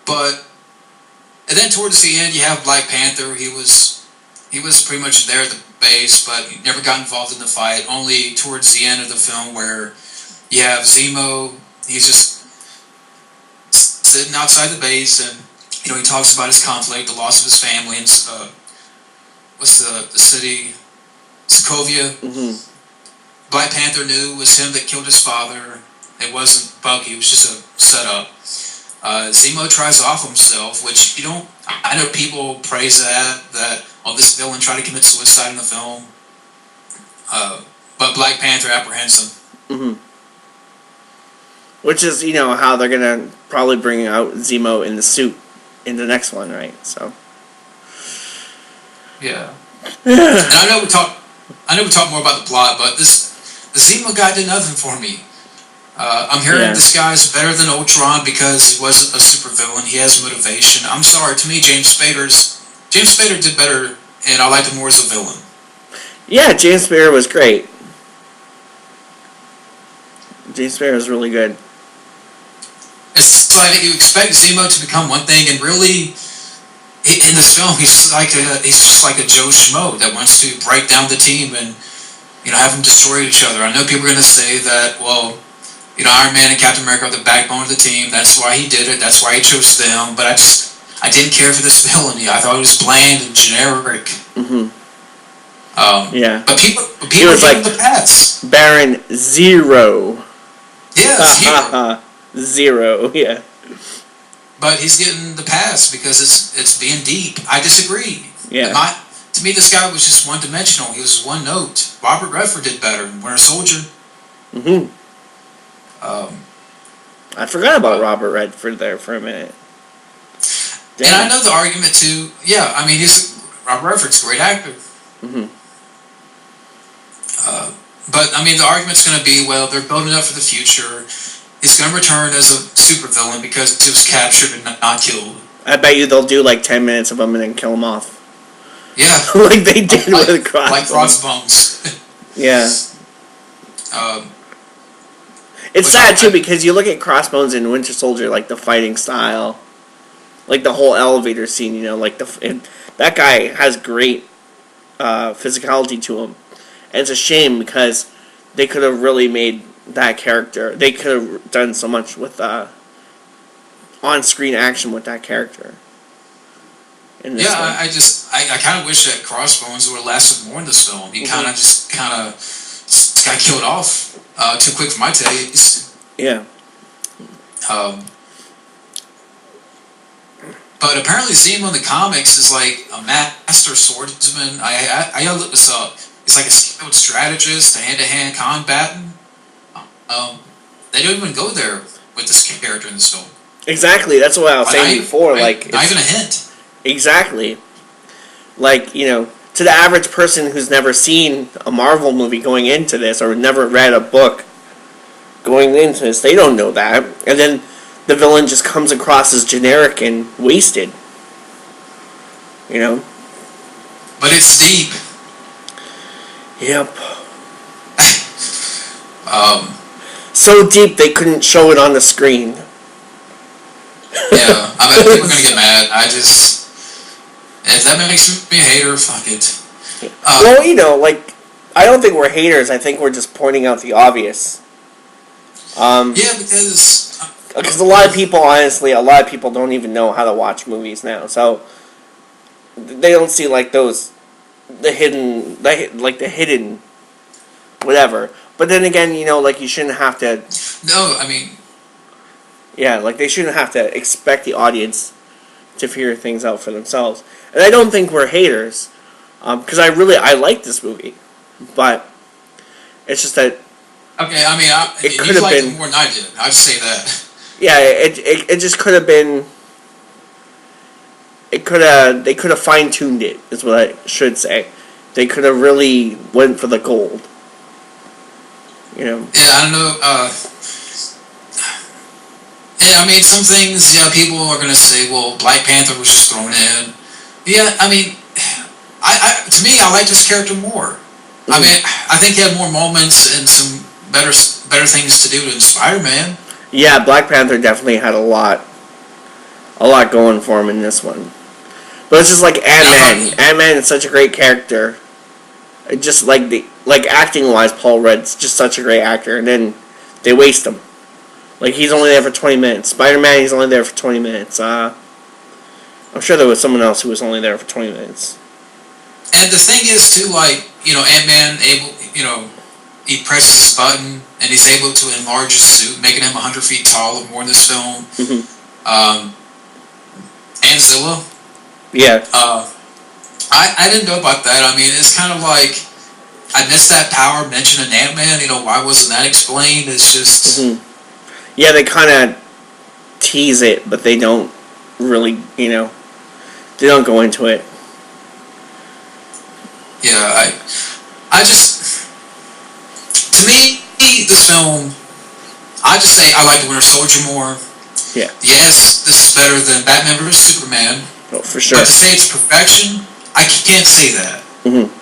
But and then towards the end, you have Black Panther. He was pretty much there at the base, but he never got involved in the fight. Only towards the end of the film, where you have Zemo. He's just sitting outside the base, and he talks about his conflict, the loss of his family, and what's the city, Sokovia. Mm-hmm. Black Panther knew it was him that killed his father. It wasn't Bucky. It was just a setup. Zemo tries to off himself, which I know people praise that this villain tried to commit suicide in the film, but Black Panther apprehends him. Mm-hmm. Which is, how they're gonna probably bring out Zemo in the suit in the next one, right? So. Yeah. And I know we talk more about the plot, but the Zemo guy did nothing for me. I'm hearing this guy's better than Ultron because he wasn't a supervillain. He has motivation. I'm sorry, to me, James Spader did better, and I liked him more as a villain. Yeah, James Spader was great. James Spader was really good. It's like you expect Zemo to become one thing, and really, in this film, he's just like a Joe Schmo that wants to break down the team and have them destroy each other. I know people are going to say that, well, Iron Man and Captain America are the backbone of the team. That's why he did it. That's why he chose them. But I didn't care for this villain. I thought it was bland and generic. Mm-hmm. Yeah. But people was like the pass. Baron Zero. Yeah, Zero. Yeah. But he's getting the pass because it's being deep. I disagree. Yeah. To me, this guy was just one-dimensional. He was one note. Robert Redford did better in Winter Soldier. Mm-hmm. I forgot about Robert Redford there for a minute. Damn. And I know the argument too. Yeah, I mean, Robert Redford's a great actor. Mm-hmm. But I mean, the argument's going to be, well, they're building up for the future. He's going to return as a supervillain because he was captured and not killed. I bet you they'll do like 10 minutes of him and then kill him off. Yeah, like they did with Crossbones. Like Crossbones. Yeah. It's sad too because you look at Crossbones and Winter Soldier, like the fighting style, like the whole elevator scene. Like that guy has great physicality to him, and it's a shame because they could have really made that character. They could have done so much with on-screen action with that character. Yeah, I kind of wish that Crossbones would have lasted more in this film. He kind of got killed off too quick for my taste. Yeah. But apparently Zemo in the comics is like a master swordsman. I gotta look this up. He's like a skilled strategist, a hand-to-hand combatant. They don't even go there with this character in this film. Exactly, that's what I was saying before. Not even a hint. Exactly. Like, to the average person who's never seen a Marvel movie going into this or never read a book going into this, they don't know that. And then the villain just comes across as generic and wasted. But it's deep. Yep. So deep they couldn't show it on the screen. Yeah, I mean, people are gonna get mad. If that makes me a hater, fuck it. Well, I don't think we're haters. I think we're just pointing out the obvious. Yeah, because a lot of people don't even know how to watch movies now, so they don't see the hidden whatever. But then again, you shouldn't have to. No, I mean. Yeah, they shouldn't have to expect the audience to figure things out for themselves. And I don't think we're haters, because I like this movie, but it's just that. Okay, I mean, you liked it more than I did. I'd say that. Yeah, it just could have been. They could have fine-tuned it, is what I should say. They could have really went for the gold. Yeah, I don't know. Yeah, I mean, some things, people are going to say, well, Black Panther was just thrown in. Yeah, I mean, to me, I liked his character more. Mm-hmm. I mean, I think he had more moments and some better things to do than Spider-Man. Yeah, Black Panther definitely had a lot a lot going for him in this one. But it's just like Ant-Man. Ant-Man is such a great character. Just like acting wise, Paul Rudd's just such a great actor, and then they waste him. Like, he's only there for 20 minutes. Spider-Man, he's only there for 20 minutes. I'm sure there was someone else who was only there for 20 minutes. And the thing is, too, like, Ant-Man, he presses his button, and he's able to enlarge his suit, making him 100 feet tall or more in this film. Mm-hmm. And Zilla. Yeah. I didn't know about that. I mean, it's kind of like, I missed that power mentioned in Ant-Man. Why wasn't that explained? It's just... Mm-hmm. Yeah, they kind of tease it, but they don't really, they don't go into it. Yeah, I just... To me, this film, I just say I like the Winter Soldier more. Yeah. Yes, this is better than Batman vs. Superman. Oh, for sure. But to say it's perfection, I can't say that. Mm-hmm.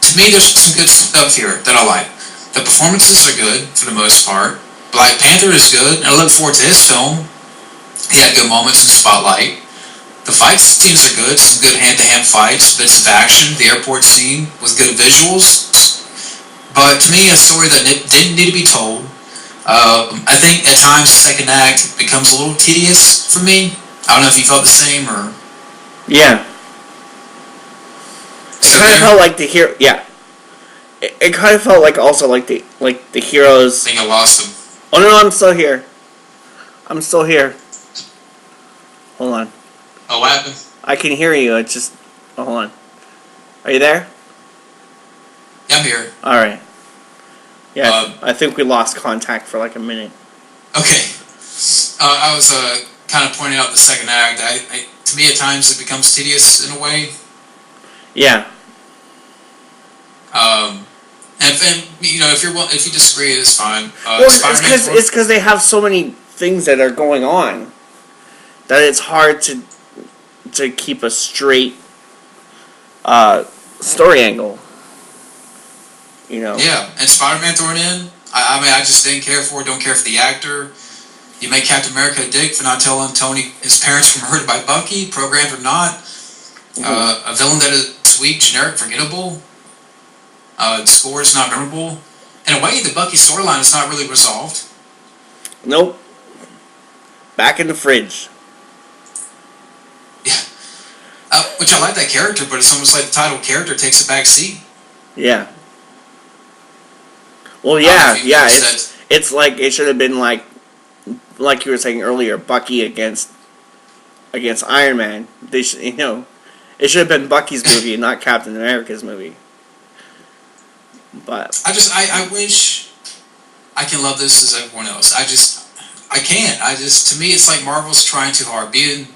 To me, there's some good stuff here that I like. The performances are good, for the most part. Black Panther is good, and I look forward to his film. He had good moments in Spotlight. The fight scenes are good, some good hand-to-hand fights, bits of action, the airport scene with good visuals. But to me, a story that didn't need to be told. I think at times the second act becomes a little tedious for me. I don't know if you felt the same or... Yeah. It kind of felt like the hero... Yeah. It kind of felt like also like the heroes... I think I lost him. Oh no, I'm still here. I'm still here. Hold on. Oh, what happened? I can hear you, it's just... Oh, hold on. Are you there? Yeah, I'm here. Alright. Yeah, I think we lost contact for like a minute. Okay. I was kind of pointing out the second act. To me, at times, it becomes tedious in a way. Yeah. And if you disagree, it's fine. Well, it's because they have so many things that are going on that it's hard to keep a straight story angle. Yeah, and Spider-Man thrown in. I mean, I just don't care for the actor. You make Captain America a dick for not telling Tony his parents were murdered by Bucky, programmed or not. Mm-hmm. A villain that is weak, generic, forgettable. The score is not memorable. In a way, the Bucky storyline is not really resolved. Nope. Back in the fridge. Yeah. Which I like that character, but it's almost like the title character takes a back seat. Yeah. Well, yeah. It's like it should have been like you were saying earlier, Bucky against Iron Man. They should, it should have been Bucky's movie and not Captain America's movie. But I wish I can love this as everyone else. I can't. To me, it's like Marvel's trying too hard, being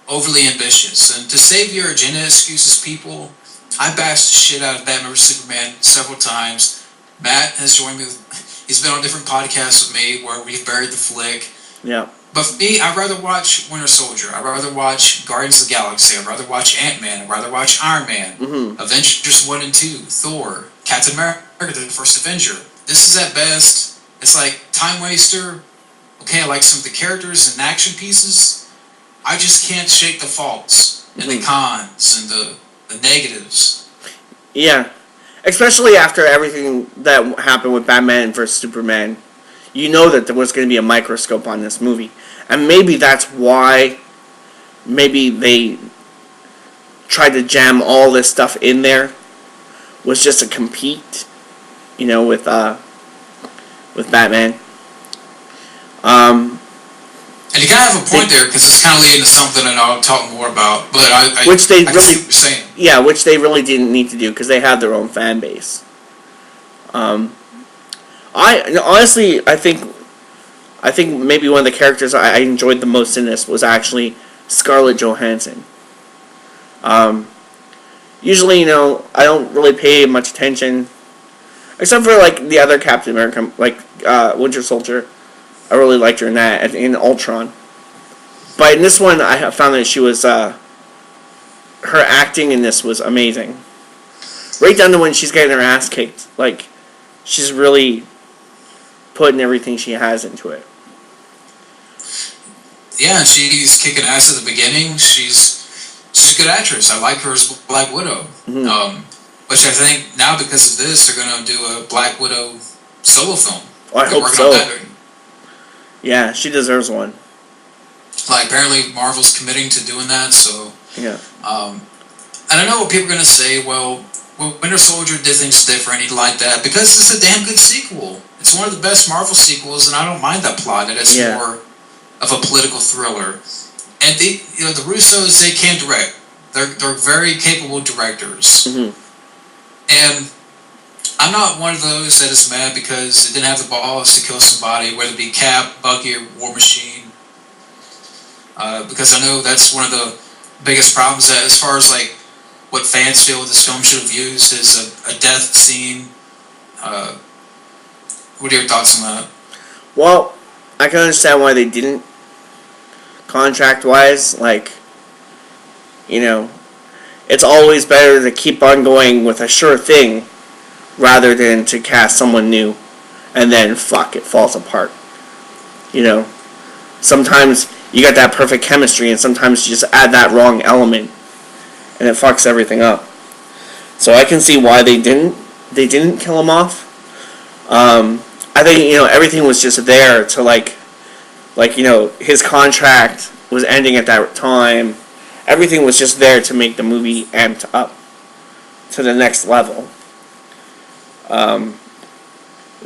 overly ambitious. And to save your agenda excuses, people, I bashed the shit out of Batman vs. Superman several times. Matt has joined me. He's been on different podcasts with me where we've buried the flick. Yeah. But for me, I'd rather watch Winter Soldier. I'd rather watch Guardians of the Galaxy. I'd rather watch Ant-Man. I'd rather watch Iron Man. Mm-hmm. Avengers 1 and 2. Thor. Captain America, the first Avenger. This is at best, it's like time waster. Okay, I like some of the characters and action pieces. I just can't shake the faults and the cons and the negatives. Yeah. Especially after everything that happened with Batman vs. Superman. You know that there was going to be a microscope on this movie. And maybe that's why maybe they tried to jam all this stuff in there. Was just to compete, with Batman. And you kind of have a point there because it's kind of leading to something that I'll talk more about. But I see what you're saying. Yeah, which they really didn't need to do because they have their own fan base. I think maybe one of the characters I enjoyed the most in this was actually Scarlett Johansson. Usually, I don't really pay much attention, except for like the other Captain America, like Winter Soldier. I really liked her in that, in Ultron. But in this one, I found that she was, her acting in this was amazing. Right down to when she's getting her ass kicked. Like, she's really putting everything she has into it. yeah, and she's kicking ass at the beginning. She's a good actress. I like her as Black Widow. Which I think now because of this, they're going to do a Black Widow solo film. Well, I hope so. Yeah, she deserves one. Like, apparently Marvel's committing to doing that, so... Yeah. And I know what people are going to say, well, Winter Soldier did things different, he'd like that, because it's a damn good sequel. It's one of the best Marvel sequels, and I don't mind that plot, and it's more of a political thriller. And the Russos, they can direct. They're very capable directors. And I'm not one of those that is mad because it didn't have the balls to kill somebody, whether it be Cap, Bucky, or War Machine. Because I know that's one of the biggest problems that, as far as like what fans feel this film should have used, is a death scene. What are your thoughts on that? Well, I can understand why they didn't. Contract-wise, like, it's always better to keep on going with a sure thing rather than to cast someone new and then, fuck, it falls apart. Sometimes you got that perfect chemistry and sometimes you just add that wrong element and it fucks everything up. So I can see why they didn't kill him off. I think, everything was just there to his contract was ending at that time. Everything was just there to make the movie amped up to the next level.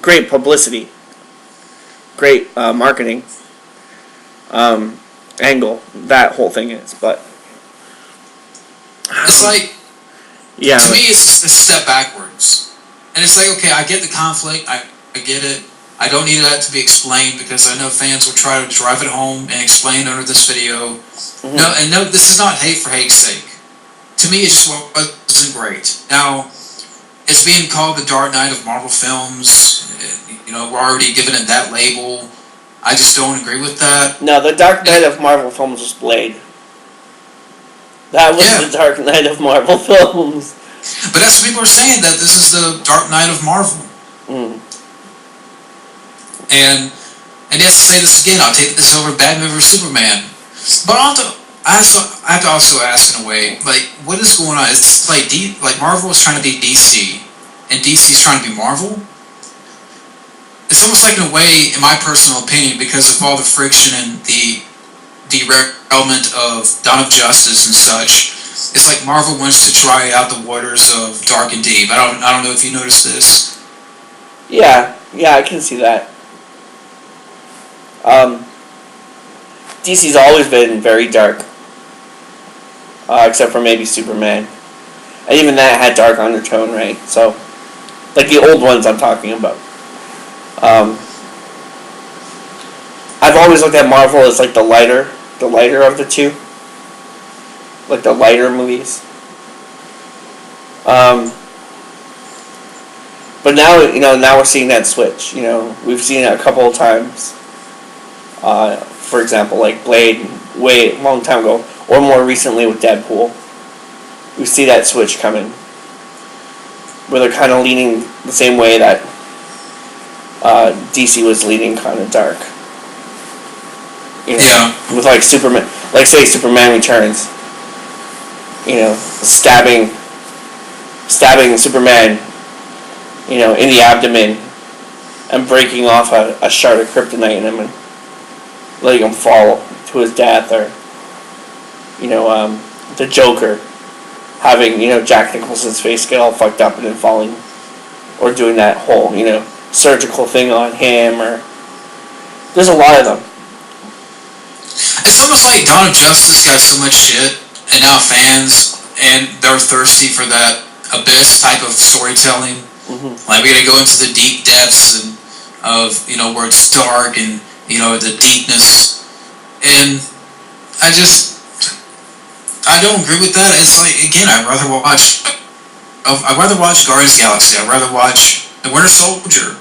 Great publicity. Great marketing angle. That whole thing is, but... It's like... Yeah. To me, it's a step backwards. And it's like, okay, I get the conflict. I get it. I don't need that to be explained because I know fans will try to drive it home and explain under this video. No, this is not hate for hate's sake. To me, it just wasn't great. Now, it's being called the Dark Knight of Marvel films. We're already giving it that label. I just don't agree with that. No, the Dark Knight of Marvel films was Blade. That was the Dark Knight of Marvel films. But that's what people are saying, that this is the Dark Knight of Marvel. And yes, to say this again, I'll take this over Batman vs Superman. But I have to also ask in a way, like, what is going on? It's like Marvel is trying to be DC, and DC is trying to be Marvel. It's almost like, in a way, in my personal opinion, because of all the friction and the derailment of Dawn of Justice and such, it's like Marvel wants to try out the waters of dark and deep. I don't know if you noticed this. Yeah, I can see that. DC's always been very dark, except for maybe Superman, and even that had dark undertone, right? So, like the old ones I'm talking about. I've always looked at Marvel as like the lighter of the two, like the lighter movies. But now we're seeing that switch. We've seen it a couple of times. For example, like Blade, way long time ago, or more recently with Deadpool. We see that switch coming, where they're kind of leaning the same way that DC was leaning kind of dark. With like Superman, like say Superman Returns. Stabbing Superman, in the abdomen, and breaking off a shard of kryptonite in him and letting him fall to his death, or the Joker having Jack Nicholson's face get all fucked up and then falling, or doing that whole surgical thing on him, or there's a lot of them. It's almost like Dawn of Justice got so much shit, and now fans, and they're thirsty for that abyss type of storytelling. Like, we gotta go into the deep depths and of where it's dark and the deepness, and I don't agree with that. It's like, again, I'd rather watch Guardians of the Galaxy. I'd rather watch The Winter Soldier.